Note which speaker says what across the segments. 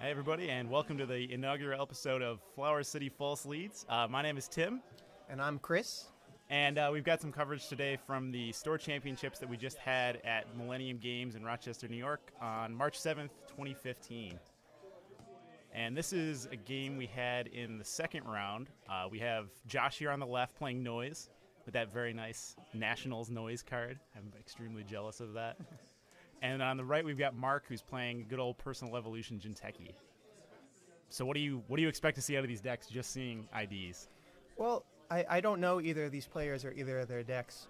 Speaker 1: Hey everybody, and welcome to the inaugural episode of Flower City False Leads. My name is Tim.
Speaker 2: And I'm Chris.
Speaker 1: And we've got some coverage today from the store championships that we just had at Millennium Games in Rochester, New York on March 7th, 2015. And this is a game we had in the second round. We have Josh here on the left playing Noise with that very nice Nationals Noise card. I'm extremely jealous of that. And on the right, we've got Marc, who's playing good old Personal Evolution Jinteki. So what do you expect to see out of these decks, just seeing IDs?
Speaker 2: Well, I don't know either of these players or either of their decks.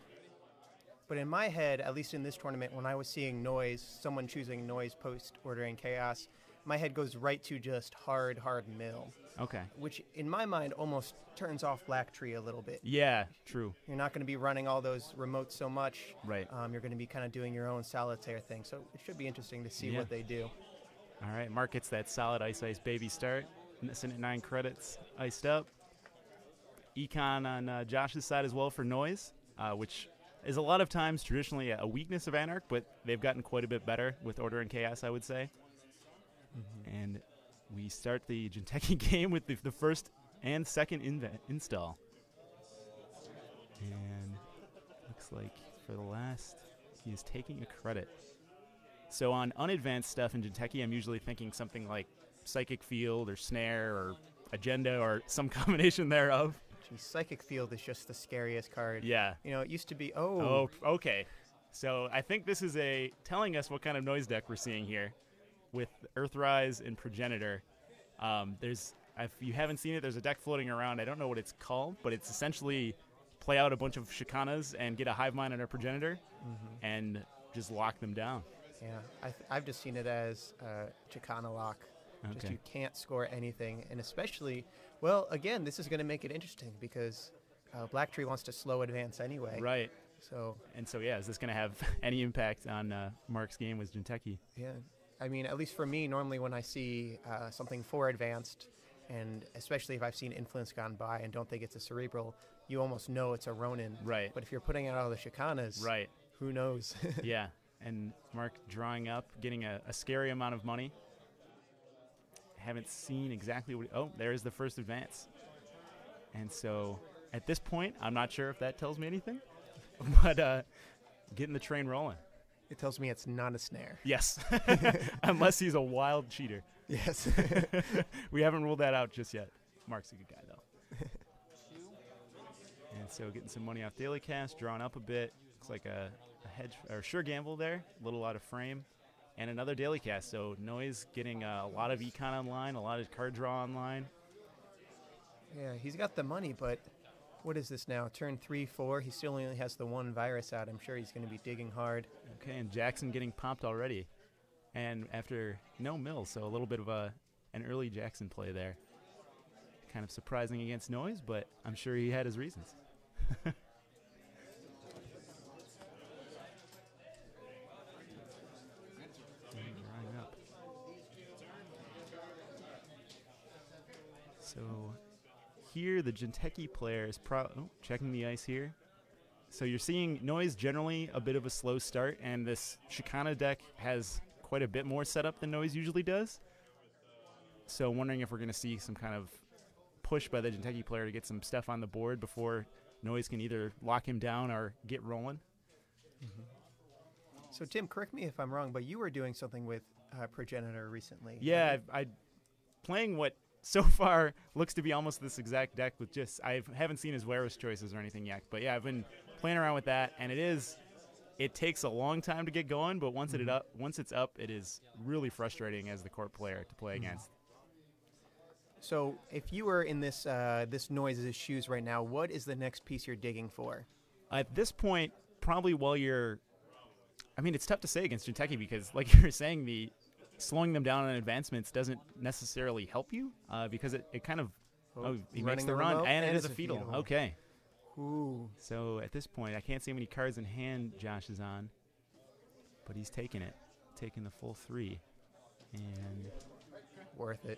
Speaker 2: But in my head, at least in this tournament, when I was seeing Noise, someone choosing Noise post-ordering Chaos, my head goes right to just hard mill.
Speaker 1: Okay.
Speaker 2: Which, in my mind, almost turns off Black Tree a little bit.
Speaker 1: Yeah, true.
Speaker 2: You're not going to be running all those remotes so much.
Speaker 1: Right.
Speaker 2: You're going to be kind of doing your own solitaire thing. So it should be interesting to see what they do.
Speaker 1: All right, Marc gets that solid Ice baby start. Missing at 9 credits, iced up. Econ on Josh's side as well for Noise, which is a lot of times traditionally a weakness of Anarch, but they've gotten quite a bit better with Order and Chaos, I would say. Mm-hmm. And we start the Jinteki game with the first and second install. And looks like for the last, he is taking a credit. So on unadvanced stuff in Jinteki, I'm usually thinking something like Psychic Field or Snare or Agenda or some combination thereof.
Speaker 2: Geez, Psychic Field is just the scariest card.
Speaker 1: Yeah.
Speaker 2: You know, it used to be,
Speaker 1: Oh, okay. So I think this is telling us what kind of Noise deck we're seeing here with Earthrise and Progenitor. If you haven't seen it, there's a deck floating around. I don't know what it's called, but it's essentially play out a bunch of Chicanas and get a Hive Mind on a Progenitor and just lock them down.
Speaker 2: Yeah, I've just seen it as Chicana lock.
Speaker 1: Okay.
Speaker 2: Just you can't score anything, and especially, well, again, this is going to make it interesting because Black Tree wants to slow advance anyway.
Speaker 1: Right.
Speaker 2: So
Speaker 1: is this going to have any impact on Marc's game with Jinteki?
Speaker 2: Yeah, I mean, at least for me, normally when I see something 4 advanced, and especially if I've seen Influence gone by and don't think it's a Cerebral, you almost know it's a Ronin.
Speaker 1: Right.
Speaker 2: But if you're putting out all the Chicanas,
Speaker 1: right,
Speaker 2: who knows?
Speaker 1: Yeah, and Marc drawing up, getting a scary amount of money. Haven't seen exactly what... Oh, there's the first advance. And so at this point, I'm not sure if that tells me anything, but getting the train rolling.
Speaker 2: It tells me it's not a Snare.
Speaker 1: Yes, unless he's a wild cheater.
Speaker 2: Yes.
Speaker 1: We haven't ruled that out just yet. Marc's a good guy, though. And so getting some money off Daily Cast, drawing up a bit. Looks like a hedge or sure gamble there, a little out of frame. And another Daily Cast, so Noise getting a lot of Econ online, a lot of card draw online.
Speaker 2: Yeah, he's got the money, but what is this now? Turn 3, 4. He still only has the 1 virus out. I'm sure he's going to be digging hard.
Speaker 1: Okay, and Jackson getting popped already. And after no mill, so a little bit of an early Jackson play there. Kind of surprising against Noise, but I'm sure he had his reasons. So here the Jinteki player is checking the ice here. So you're seeing Noise generally a bit of a slow start, and this Chicana deck has quite a bit more setup than Noise usually does. So wondering if we're going to see some kind of push by the Jinteki player to get some stuff on the board before Noise can either lock him down or get rolling.
Speaker 2: So Tim, correct me if I'm wrong, but you were doing something with Progenitor recently.
Speaker 1: Yeah, I playing what so far looks to be almost this exact deck with just, I haven't seen his Wearer's choices or anything yet, but yeah, I've been playing around with that, and it takes a long time to get going, but once it's up, it is really frustrating as the corp player to play against.
Speaker 2: So if you were in this Noise's shoes right now, what is the next piece you're digging for?
Speaker 1: At this point, probably it's tough to say against Jinteki because, like you were saying, the slowing them down on advancements doesn't necessarily help you because it kind of he makes the run and it is a fetal. Okay.
Speaker 2: Ooh.
Speaker 1: So at this point, I can't see how many cards in hand Josh is on, but he's taking the full 3, and
Speaker 2: worth it.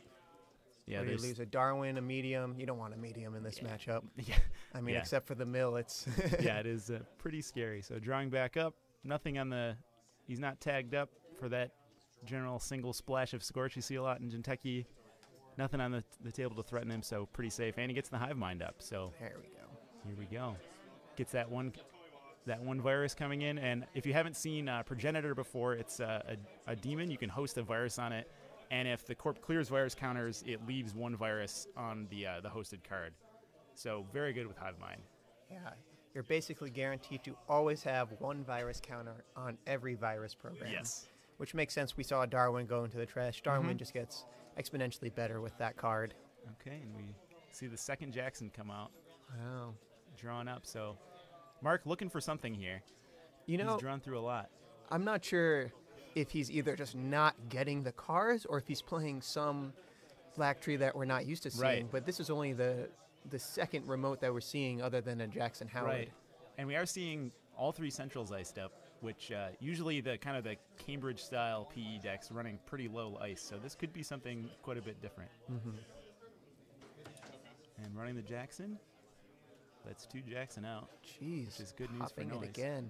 Speaker 1: Yeah,
Speaker 2: you lose a Darwin, a medium. You don't want a medium in this matchup.
Speaker 1: Yeah,
Speaker 2: I mean, except for the mill, it's
Speaker 1: yeah, it is pretty scary. So drawing back up, nothing on the. He's not tagged up for that general single splash of Scorch you see a lot in Jinteki. Nothing on the table to threaten him, so pretty safe. And he gets the Hive Mind up, so
Speaker 2: There we go.
Speaker 1: here we go. Gets that one virus coming in, and if you haven't seen Progenitor before, it's a demon. You can host a virus on it, and if the corp clears virus counters, it leaves one virus on the hosted card. So very good with Hive Mind.
Speaker 2: Yeah, you're basically guaranteed to always have one virus counter on every virus program.
Speaker 1: Yes.
Speaker 2: Which makes sense. We saw Darwin go into the trash. Darwin just gets exponentially better with that card.
Speaker 1: Okay, and we see the second Jackson come out.
Speaker 2: Wow.
Speaker 1: Drawn up, so Marc looking for something here.
Speaker 2: You know,
Speaker 1: he's drawn through a lot.
Speaker 2: I'm not sure if he's either just not getting the cards or if he's playing some black tree that we're not used to seeing.
Speaker 1: Right.
Speaker 2: But this is only the second remote that we're seeing other than a Jackson Howard.
Speaker 1: Right. And we are seeing all three Centrals iced up, which usually the kind of the Cambridge style PE decks running pretty low ice. So this could be something quite a bit different. And running the Jackson. That's 2 Jackson out.
Speaker 2: Jeez.
Speaker 1: Which is good news for
Speaker 2: popping
Speaker 1: Noise.
Speaker 2: it again.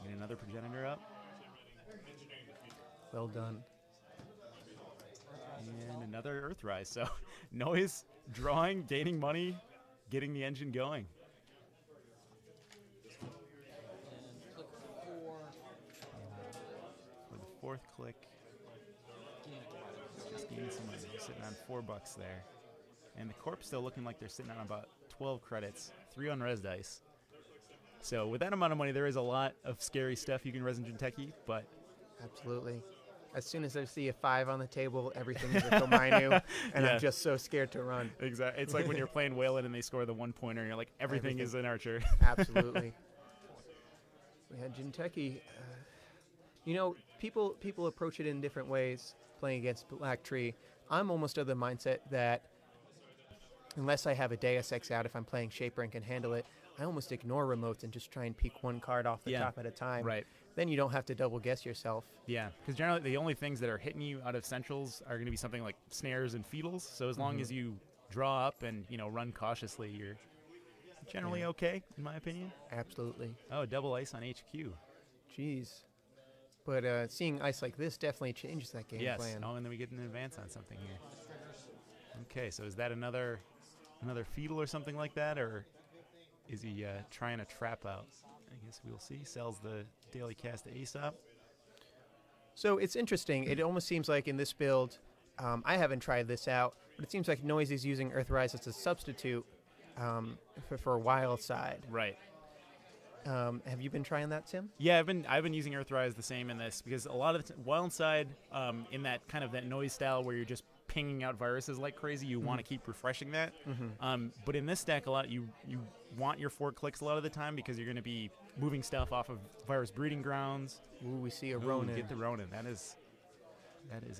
Speaker 1: Get another Progenitor up.
Speaker 2: Well done.
Speaker 1: And another Earthrise. So Noise drawing, gaining money, getting the engine going. For the fourth click. Just gaining some money. Sitting on $4 there. And the corp still looking like they're sitting on about 12 credits, 3 on res dice. So with that amount of money, there is a lot of scary stuff you can res in Jinteki, but
Speaker 2: Absolutely. As soon as I see a 5 on the table, everything is a Komainu, and
Speaker 1: Yeah.
Speaker 2: I'm just so scared to run.
Speaker 1: exactly, it's like when you're playing Whalen and they score the 1-pointer, and you're like, everything is an archer.
Speaker 2: Absolutely. We had Jinteki. You know, people approach it in different ways playing against Black Tree. I'm almost of the mindset that unless I have a Deus Ex out, if I'm playing Shaper and can handle it, I almost ignore remotes and just try and peek one card off the
Speaker 1: Yeah.
Speaker 2: top at a time.
Speaker 1: Right.
Speaker 2: Then you don't have to double guess yourself.
Speaker 1: Yeah, because generally the only things that are hitting you out of centrals are going to be something like snares and feedles. So as long as you draw up and run cautiously, you're generally okay, in my opinion.
Speaker 2: Absolutely.
Speaker 1: Oh, double ice on HQ.
Speaker 2: Jeez. But seeing ice like this definitely changes that game
Speaker 1: Yes.
Speaker 2: plan.
Speaker 1: Oh, and then we get an advance on something here. Okay, so is that another feedle or something like that, or is he trying to trap out? I guess we'll see. Sells the daily cast to Aesop.
Speaker 2: So it's interesting. It almost seems like in this build, I haven't tried this out, but it seems like Noise is using Earthrise as a substitute for Wild Side.
Speaker 1: Right.
Speaker 2: Have you been trying that, Tim?
Speaker 1: Yeah, I've been using Earthrise the same in this because a lot of the Wild Side, in that kind of that Noise style where you're just pinging out viruses like crazy, you want to keep refreshing that. But in this deck, a lot you want your 4 clicks a lot of the time because you're going to be moving stuff off of virus breeding grounds.
Speaker 2: Ooh, we see a
Speaker 1: Ooh,
Speaker 2: Ronin.
Speaker 1: get the Ronin. That is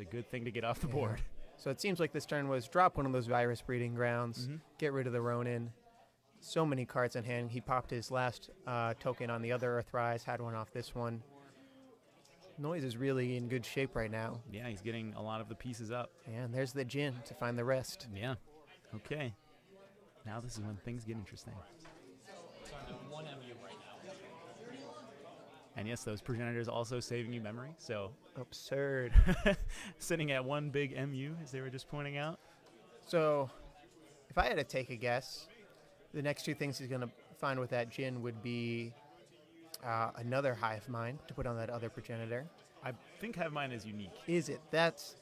Speaker 1: a good thing to get off the board.
Speaker 2: So it seems like this turn was drop one of those virus breeding grounds, get rid of the Ronin. So many cards in hand. He popped his last token on the other Earthrise, had one off this one. Noise is really in good shape right now.
Speaker 1: Yeah, he's getting a lot of the pieces up.
Speaker 2: And there's the Jin to find the rest.
Speaker 1: Yeah. Okay. Now this is when things get interesting. And yes, those progenitors also saving you memory. So
Speaker 2: Absurd.
Speaker 1: sitting at 1 big MU, as they were just pointing out.
Speaker 2: So if I had to take a guess, the next 2 things he's going to find with that Jin would be another Hive Mind to put on that other progenitor.
Speaker 1: I think Hive Mind is unique.
Speaker 2: Is it? That's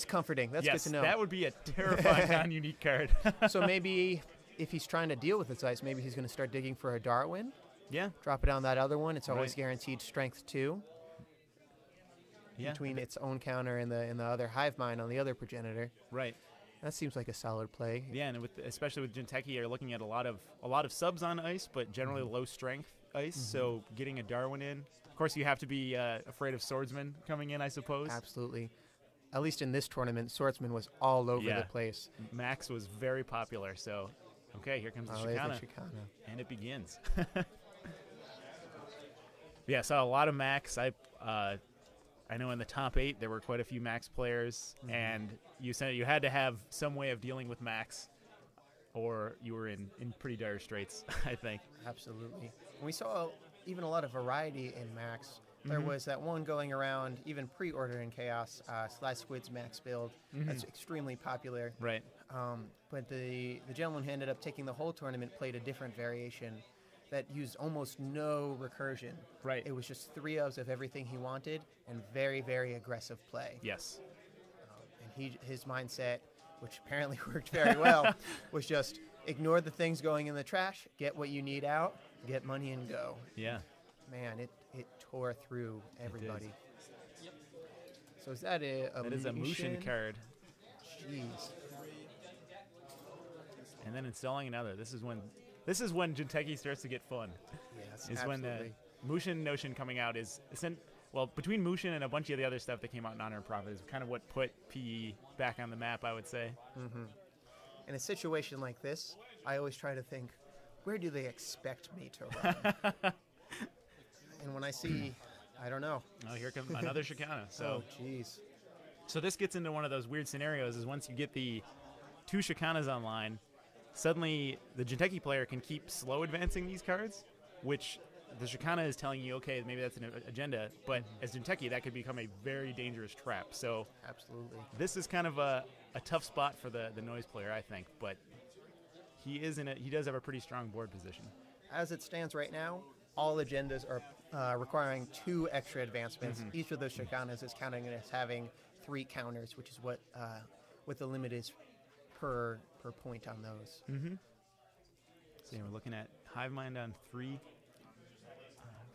Speaker 2: comforting. That's
Speaker 1: yes,
Speaker 2: good to know.
Speaker 1: That would be a terrifying non-unique card.
Speaker 2: So maybe if he's trying to deal with his ice, maybe he's going to start digging for a Darwin.
Speaker 1: Yeah.
Speaker 2: Drop it on that other one. It's always
Speaker 1: Right.
Speaker 2: guaranteed strength 2
Speaker 1: Yeah.
Speaker 2: between its own counter and the other Hive Mind on the other progenitor.
Speaker 1: Right.
Speaker 2: That seems like a solid play.
Speaker 1: Yeah, and especially with Jinteki, you're looking at a lot of subs on ice, but generally low strength ice. So getting a Darwin in, of course, you have to be afraid of swordsman coming in, I suppose.
Speaker 2: Absolutely. At least in this tournament, swordsman was all over the place.
Speaker 1: Max was very popular. So, okay, here comes the
Speaker 2: There's
Speaker 1: Chicana,
Speaker 2: the Chicana.
Speaker 1: and it begins. Yeah, saw a lot of Max. I know in the top 8 there were quite a few Max players, and you said you had to have some way of dealing with Max, or you were in pretty dire straits, I think.
Speaker 2: Absolutely. And we saw even a lot of variety in Max. There was that one going around, even pre-ordering Chaos, Sly Squid's Max build. That's extremely popular.
Speaker 1: Right.
Speaker 2: But the gentleman who ended up taking the whole tournament played a different variation that used almost no recursion.
Speaker 1: Right.
Speaker 2: It was just 3-ofs of everything he wanted and very, very aggressive play.
Speaker 1: Yes.
Speaker 2: And his mindset, which apparently worked very well, was just ignore the things going in the trash, get what you need out, get money and go.
Speaker 1: Yeah.
Speaker 2: Man, it tore through everybody. So is that
Speaker 1: that is a Mushin card.
Speaker 2: Jeez.
Speaker 1: And then installing another. This is when Jinteki starts to get fun.
Speaker 2: Yes,
Speaker 1: is
Speaker 2: absolutely.
Speaker 1: when the Mushin notion coming out is well, between Mushin and a bunch of the other stuff that came out in Honor and Profit is kind of what put PE back on the map, I would say.
Speaker 2: In a situation like this, I always try to think, where do they expect me to run? And when I see, I don't know.
Speaker 1: Oh, here comes another Shikana.
Speaker 2: Oh, jeez.
Speaker 1: So this gets into one of those weird scenarios is once you get the 2 Shikanas online, suddenly the Jinteki player can keep slow advancing these cards, which the Shikana is telling you, okay, maybe that's an agenda, but as Jinteki, that could become a very dangerous trap. So
Speaker 2: absolutely,
Speaker 1: this is kind of a tough spot for the noise player, I think, but he does have a pretty strong board position.
Speaker 2: As it stands right now, all agendas are requiring 2 extra advancements. Each of those Shikanas is counting as having 3 counters, which is what the limit is per point on those.
Speaker 1: So we're looking at Hive Mind on 3.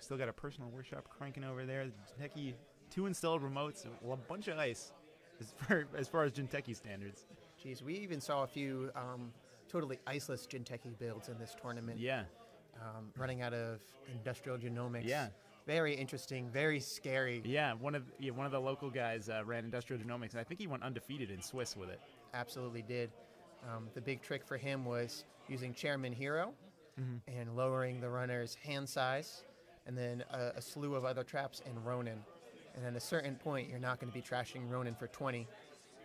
Speaker 1: Still got a personal workshop cranking over there. Jinteki, 2 installed remotes, a bunch of ice as far as Jinteki standards.
Speaker 2: Jeez, we even saw a few totally iceless Jinteki builds in this tournament.
Speaker 1: Yeah.
Speaker 2: Running out of industrial genomics.
Speaker 1: Yeah.
Speaker 2: Very interesting, very scary.
Speaker 1: Yeah, one of the local guys ran industrial genomics, and I think he went undefeated in Swiss with it.
Speaker 2: Absolutely did. The big trick for him was using Chairman Hero and lowering the runner's hand size, and then a slew of other traps and Ronin. And at a certain point, you're not going to be trashing Ronin for 20.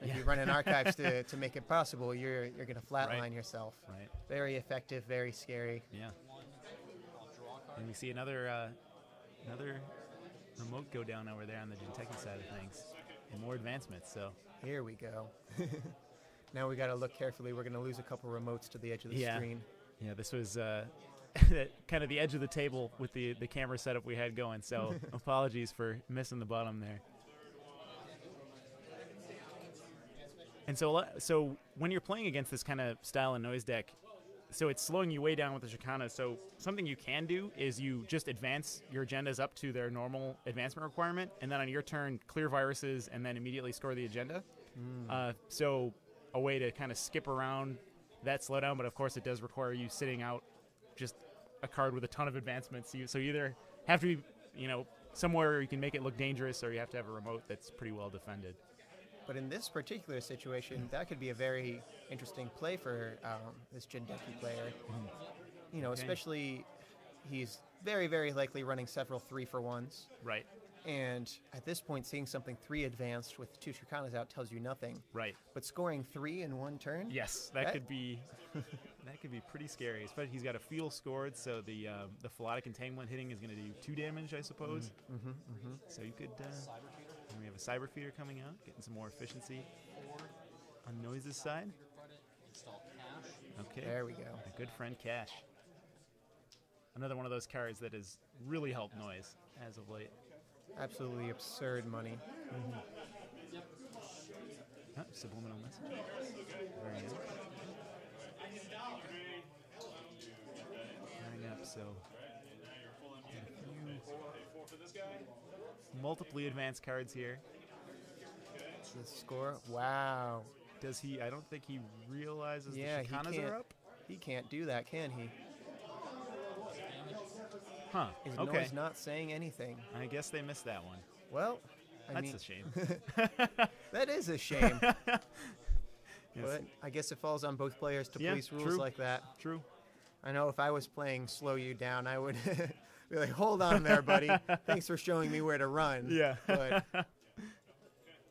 Speaker 2: If you run an archives to make it possible, you're going to flatline yourself.
Speaker 1: Right.
Speaker 2: Very effective, very scary.
Speaker 1: Yeah. And we see another remote go down over there on the Jinteki side of things, and more advancements. So
Speaker 2: here we go. Now we got to look carefully. We're going to lose a couple remotes to the edge of the screen.
Speaker 1: Yeah, this was kind of the edge of the table with the camera setup we had going. So apologies for missing the bottom there. And so when you're playing against this kind of style and noise deck, so it's slowing you way down with the Shikana. So something you can do is you just advance your agendas up to their normal advancement requirement, and then on your turn, clear viruses, and then immediately score the agenda. So a way to kind of skip around that slowdown, but of course it does require you sitting out just a card with a ton of advancements. So you either have to be, somewhere where you can make it look dangerous, or you have to have a remote that's pretty well defended.
Speaker 2: But in this particular situation, that could be a very interesting play for this Jinteki player. Especially he's very, very likely running several 3-for-1s.
Speaker 1: Right.
Speaker 2: And at this point, seeing something 3 advanced with 2 Shikanas out tells you nothing.
Speaker 1: Right.
Speaker 2: But scoring 3 in one turn?
Speaker 1: Yes, that could be pretty scary. Especially he's got a feel scored, so the Philotic Entanglement hitting is going to do 2 damage, I suppose. So you could... we have a Cyber Feeder coming out, getting some more efficiency on Noise's side. Okay.
Speaker 2: There we go.
Speaker 1: A good friend Cash. Another one of those cards that has really helped Noise as of late.
Speaker 2: Absolutely absurd money.
Speaker 1: Subliminal message. Very nice. Coming up, so multiply advanced cards here.
Speaker 2: The score? Wow.
Speaker 1: Does he? I don't think he realizes the Shikanas are up.
Speaker 2: He can't do that, can he?
Speaker 1: Huh.
Speaker 2: His
Speaker 1: okay.
Speaker 2: Noise not saying anything.
Speaker 1: I guess they missed that one.
Speaker 2: Well,
Speaker 1: that's a shame.
Speaker 2: That is a shame.
Speaker 1: Yes.
Speaker 2: But I guess it falls on both players to police rules
Speaker 1: true.
Speaker 2: like that.
Speaker 1: True.
Speaker 2: I know if I was playing Slow You Down, I would be like, hold on there, buddy. Thanks for showing me where to run.
Speaker 1: Yeah.
Speaker 2: But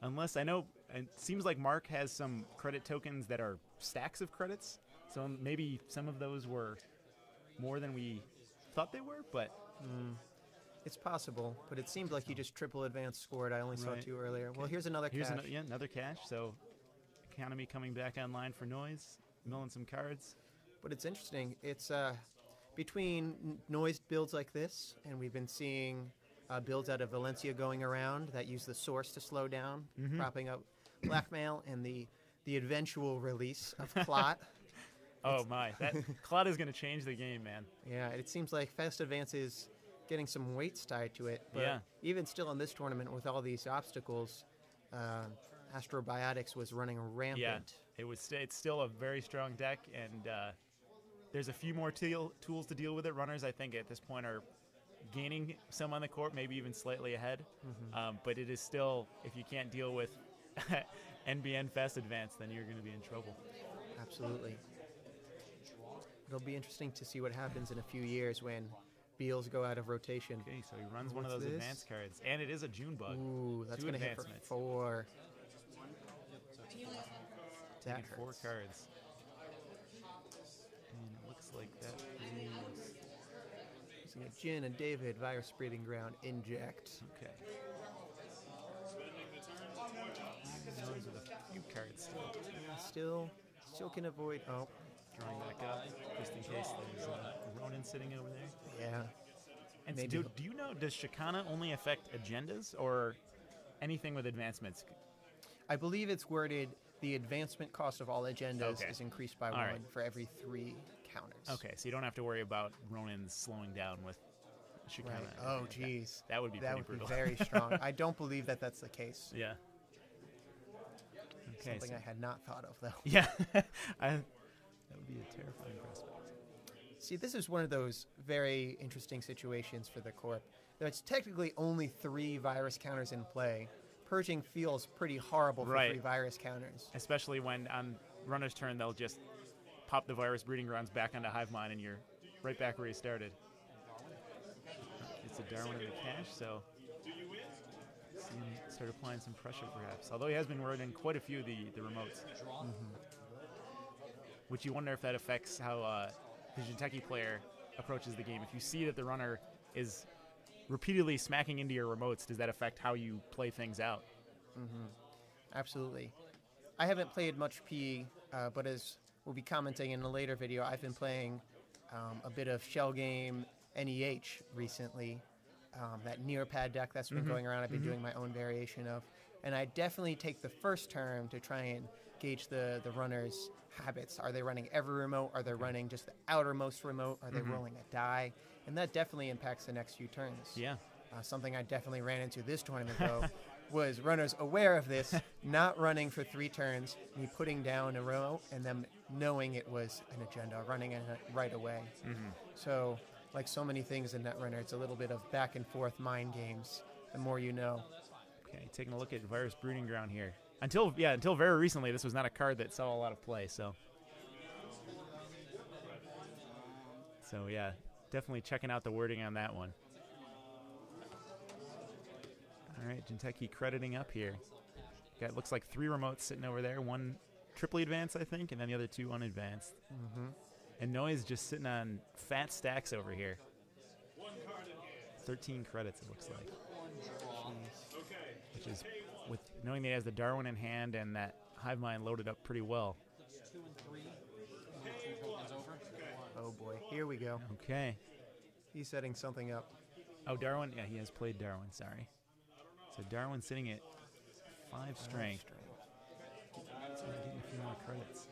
Speaker 1: unless I know, it seems like Marc has some credit tokens that are stacks of credits. So maybe some of those were more than we thought they were, but
Speaker 2: It's possible, but it seemed like he just triple advance scored. I only saw 2 earlier. Okay. Well, here's another cache.
Speaker 1: Another cache. So economy coming back online for Noise, milling some cards.
Speaker 2: But it's interesting. It's between Noise builds like this, and we've been seeing builds out of Valencia going around that use the source to slow down, propping up blackmail, and the eventual release of Clot.
Speaker 1: Oh my, that Clot is going to change the game, man.
Speaker 2: Yeah, it seems like Fast Advance is getting some weights tied to it. But even still in this tournament with all these obstacles, Astrobiotics was running rampant.
Speaker 1: Yeah, it's still a very strong deck, and there's a few more tools to deal with it. Runners, I think, at this point are gaining some on the court, maybe even slightly ahead. But it is still, if you can't deal with NBN Fast Advance, then you're going to be in trouble.
Speaker 2: Absolutely. It'll be interesting to see what happens in a few years when Beals go out of rotation.
Speaker 1: Okay, so he runs one of those advanced cards, and it is a June bug.
Speaker 2: Ooh, that's going to hit for 4.
Speaker 1: Taking 4 cards. And it looks like that is...
Speaker 2: Using a Jin and David, Virus Breeding Ground, inject.
Speaker 1: Okay. Those are the few cards still.
Speaker 2: Still can avoid... Oh.
Speaker 1: Drawing back up, just in case there's Ronin sitting over there.
Speaker 2: Yeah.
Speaker 1: And so do you know, does Shikana only affect agendas or anything with advancements?
Speaker 2: I believe it's worded the advancement cost of all agendas is increased by 1 for every 3 counters.
Speaker 1: Okay, so you don't have to worry about Ronin slowing down with Shikana.
Speaker 2: Right. Oh, geez.
Speaker 1: That would be pretty brutal.
Speaker 2: That would be very strong. I don't believe that that's the case.
Speaker 1: Yeah. Okay,
Speaker 2: something I had not thought of, though.
Speaker 1: Yeah. That would be a terrifying prospect.
Speaker 2: See, this is one of those very interesting situations for the Corp. There's technically only 3 virus counters in play. Purging feels pretty horrible for 3 virus counters.
Speaker 1: Especially when on runner's turn, they'll just pop the virus breeding grounds back onto Hivemine, and you're right back where you started. It's a Darwin in the cache, so see him start applying some pressure, perhaps. Although he has been running quite a few of the remotes. Which you wonder if that affects how the Jinteki player approaches the game. If you see that the runner is repeatedly smacking into your remotes, does that affect how you play things out?
Speaker 2: Absolutely. I haven't played much PE, but as we'll be commenting in a later video, I've been playing a bit of Shell Game NEH recently. That Nearpad deck that's been going around, I've been doing my own variation of. And I definitely take the first turn to try and gauge the runner's habits. Are they running every remote? Are they running just the outermost remote? Are they rolling a die? And that definitely impacts the next few turns.
Speaker 1: Yeah.
Speaker 2: Something I definitely ran into this tournament, though, was runners aware of this, not running for 3 turns, me putting down a remote, and them knowing it was an agenda, running it right away. So, like so many things in Netrunner, it's a little bit of back and forth mind games, the more you know.
Speaker 1: Okay, taking a look at Virus Breeding Ground here. Until very recently, this was not a card that saw a lot of play, so yeah, definitely checking out the wording on that one. All right, Jinteki crediting up here. Got, looks like 3 remotes sitting over there, 1 triply advanced, I think, and then the other 2 unadvanced. And Noise just sitting on fat stacks over here. 13 credits, it looks like. Which is, with knowing that he has the Darwin in hand and that Hivemine loaded up pretty well.
Speaker 2: Oh boy, here we go.
Speaker 1: Okay.
Speaker 2: He's setting something up.
Speaker 1: Oh, Darwin? Yeah, he has played Darwin, sorry. So Darwin sitting at 5 strength. So we're getting a few more credits.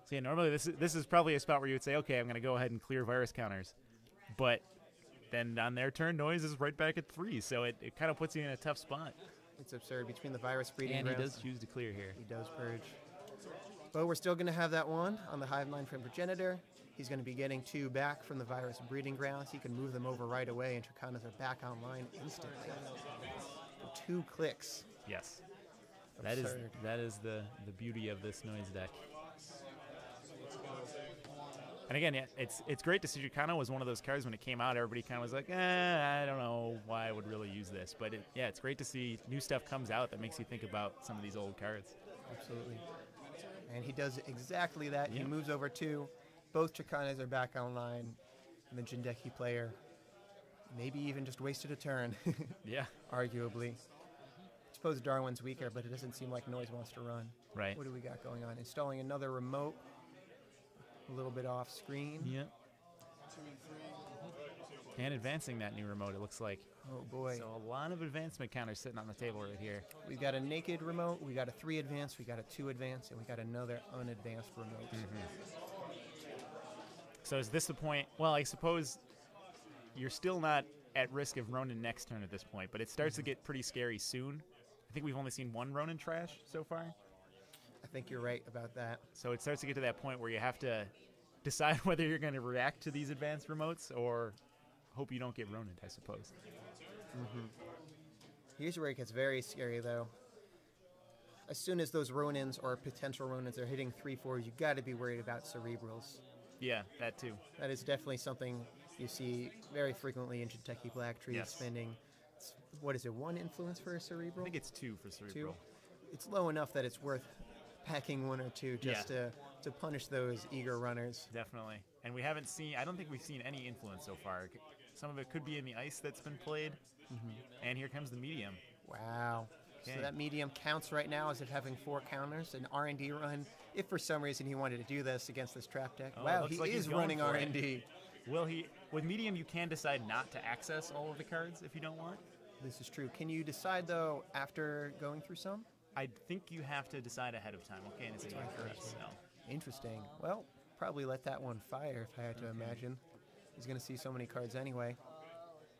Speaker 1: So yeah, normally this is probably a spot where you would say, okay, I'm going to go ahead and clear virus counters. But then on their turn, Noise is right back at 3, so it kind of puts you in a tough spot.
Speaker 2: It's absurd between the virus breeding
Speaker 1: and
Speaker 2: grounds.
Speaker 1: He does choose to clear here.
Speaker 2: He does purge. But we're still going to have that 1 on the Hivemine from Progenitor. He's going to be getting 2 back from the virus breeding grounds. He can move them over right away, and Tricanas are back online instantly. 2 clicks.
Speaker 1: Yes.
Speaker 2: Absurd.
Speaker 1: That is the beauty of this Noise deck. And again, yeah, it's great to see Tricana was one of those cards when it came out. Everybody kind of was like, I don't know why I would really use this. But it's great to see new stuff comes out that makes you think about some of these old cards.
Speaker 2: Absolutely. And he does exactly that. Yep. He moves over 2, both Chikanas are back online, and the Jinteki player maybe even just wasted a turn.
Speaker 1: Yeah.
Speaker 2: Arguably. I suppose Darwin's weaker, but it doesn't seem like Noise wants to run.
Speaker 1: Right.
Speaker 2: What do we got going on? Installing another remote. A little bit off screen.
Speaker 1: Yep. And advancing that new remote, it looks like.
Speaker 2: Oh, boy.
Speaker 1: So a lot of advancement counters sitting on the table right here.
Speaker 2: We've got a naked remote, we got a 3 advanced, we got a 2 advanced, and we got another unadvanced remote.
Speaker 1: So is this the point? Well, I suppose you're still not at risk of Ronin next turn at this point, but it starts to get pretty scary soon. I think we've only seen 1 Ronin trash so far.
Speaker 2: I think you're right about that.
Speaker 1: So it starts to get to that point where you have to decide whether you're going to react to these advanced remotes or hope you don't get Ronin, I suppose.
Speaker 2: Here's where it gets very scary, though. As soon as those Ronins or potential Ronins are hitting 3/4s, you got to be worried about cerebrals.
Speaker 1: Yeah, that too.
Speaker 2: That is definitely something you see very frequently in Jinteki Black Tree,
Speaker 1: Yes.
Speaker 2: spending, what is it, 1 influence for a cerebral?
Speaker 1: I think it's 2 for cerebral.
Speaker 2: 2? It's low enough that it's worth packing 1 or 2 just to punish those eager runners.
Speaker 1: Definitely. And we haven't seen, I don't think we've seen any influence so far. Some of it could be in the ice that's been played. And here comes the medium.
Speaker 2: Wow.
Speaker 1: Okay.
Speaker 2: So that medium counts right now as it having 4 counters, an R&D run. If for some reason he wanted to do this against this trap deck.
Speaker 1: Oh, it
Speaker 2: Wow,
Speaker 1: looks
Speaker 2: he
Speaker 1: like he's
Speaker 2: is
Speaker 1: going
Speaker 2: running
Speaker 1: for it.
Speaker 2: R&D.
Speaker 1: Will he? With medium, you can decide not to access all of the cards if you don't want.
Speaker 2: This is true. Can you decide, though, after going through some?
Speaker 1: I think you have to decide ahead of time. Okay, and it's incorrect. So.
Speaker 2: Interesting. Well, probably let that one fire if I had to imagine. He's going to see so many cards anyway.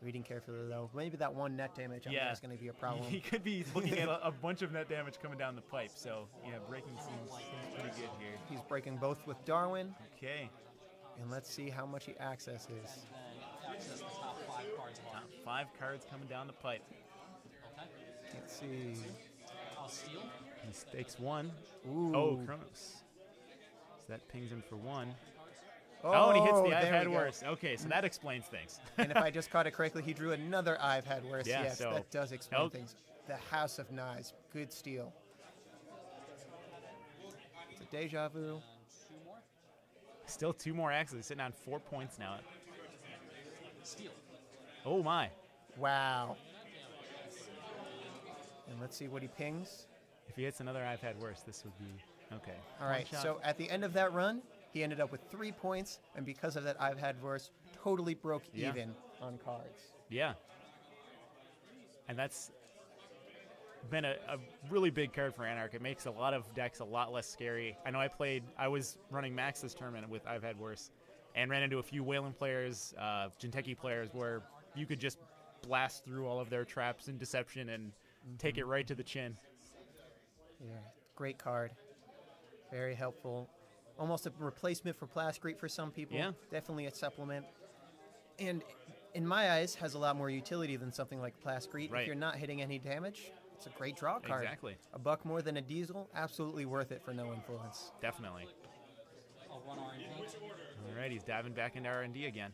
Speaker 2: Reading carefully, though. Maybe that 1 net damage is going to be a problem.
Speaker 1: He could be looking at a bunch of net damage coming down the pipe. So, yeah, breaking seems pretty good here.
Speaker 2: He's breaking both with Darwin.
Speaker 1: Okay.
Speaker 2: And let's see how much he accesses.
Speaker 1: Top 5 cards coming down the pipe.
Speaker 2: Let's see.
Speaker 1: He stakes 1.
Speaker 2: Ooh.
Speaker 1: Oh, Kronos. So that pings him for 1.
Speaker 2: Oh,
Speaker 1: and he hits the I've
Speaker 2: there
Speaker 1: had
Speaker 2: we go.
Speaker 1: worse. Okay, so that explains things.
Speaker 2: And if I just caught it correctly, he drew another I've had worse.
Speaker 1: Yeah,
Speaker 2: Yes,
Speaker 1: so-
Speaker 2: that does explain
Speaker 1: Oh.
Speaker 2: things. The House of Knives. Good steal. It's a deja vu.
Speaker 1: Still 2 more axes. He's sitting on 4 points now. Oh, my.
Speaker 2: Wow. And let's see what he pings.
Speaker 1: If he hits another I've had worse, this would be okay.
Speaker 2: All right,
Speaker 1: One shot.
Speaker 2: so at the end of that run, he ended up with 3 points, and because of that I've had worse, totally broke
Speaker 1: Yeah.
Speaker 2: even on cards.
Speaker 1: Yeah. And that's been a really big card for Anarch. It makes a lot of decks a lot less scary. I know I was running Max this tournament with I've had worse and ran into a few Whalen players, Jinteki players, where you could just blast through all of their traps and deception and take it right to the chin.
Speaker 2: Yeah, great card. Very helpful. Almost a replacement for Plascrete for some people.
Speaker 1: Yeah.
Speaker 2: Definitely a supplement. And in my eyes, has a lot more utility than something like Plascrete.
Speaker 1: Right.
Speaker 2: If you're not hitting any damage, it's a great draw card.
Speaker 1: Exactly.
Speaker 2: A buck more than a diesel, absolutely worth it for no influence.
Speaker 1: Definitely. All right, he's diving back into R&D again.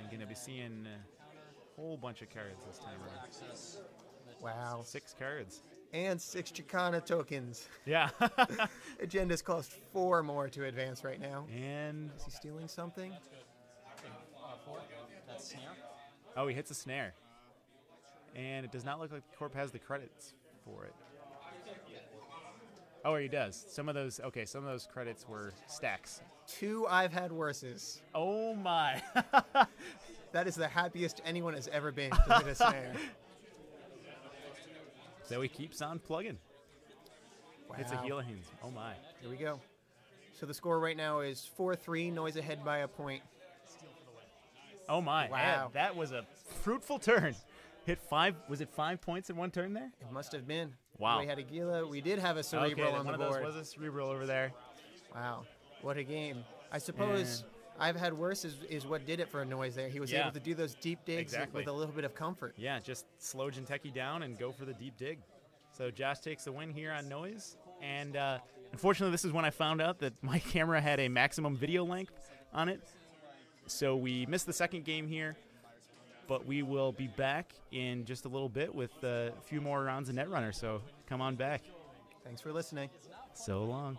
Speaker 1: I'm going to be seeing a whole bunch of cards this time around.
Speaker 2: Wow.
Speaker 1: 6 cards.
Speaker 2: And 6 Chicana tokens.
Speaker 1: Yeah.
Speaker 2: Agenda's cost 4 more to advance right now.
Speaker 1: And
Speaker 2: Is he stealing something?
Speaker 1: oh, he hits a snare. And it does not look like the corp has the credits for it. Oh, he does. Some of those credits were stacks.
Speaker 2: 2 I've had worses.
Speaker 1: Oh my.
Speaker 2: That is the happiest anyone has ever been to hit a snare.
Speaker 1: So he keeps on plugging.
Speaker 2: Wow.
Speaker 1: It's a Healahines. Oh my.
Speaker 2: Here we go. So the score right now is 4-3. Noise ahead by a point.
Speaker 1: Oh my.
Speaker 2: Wow.
Speaker 1: And that was a fruitful turn. Hit 5. Was it 5 points in one turn there?
Speaker 2: It must have been.
Speaker 1: Wow.
Speaker 2: We had a Gila. We did have a Cerebral
Speaker 1: okay,
Speaker 2: on the
Speaker 1: one
Speaker 2: board.
Speaker 1: of those was a Cerebral over there.
Speaker 2: Wow. What a game. I suppose I've had worse is what did it for Noise there. He was able to do those deep digs
Speaker 1: Exactly.
Speaker 2: with a little bit of comfort.
Speaker 1: Yeah, just slow Jinteki down and go for the deep dig. So Josh takes the win here on Noise. And unfortunately, this is when I found out that my camera had a maximum video length on it. So we missed the second game here. But we will be back in just a little bit with a few more rounds of Netrunner. So come on back.
Speaker 2: Thanks for listening.
Speaker 1: So long.